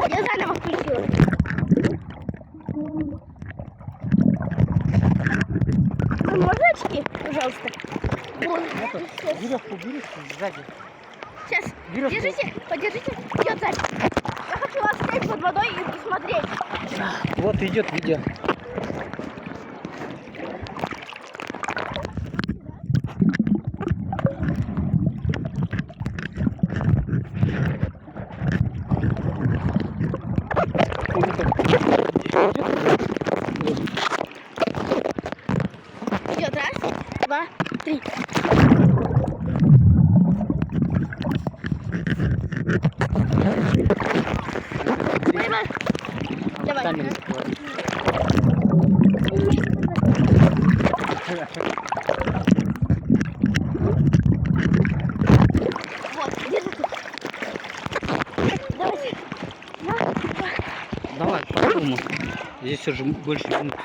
Я заново включила. Можно очки, пожалуйста? Веревку бери сзади. Сейчас, Веревку. держите, подержите, идет запись. Я хочу вас снять под водой и посмотреть. Вот идет видео. Идет раз, два, три. Поймай. Давай. Камеру закрывай. Вот, держите. Давайте. Давай, по-другому. Здесь уже больше минут.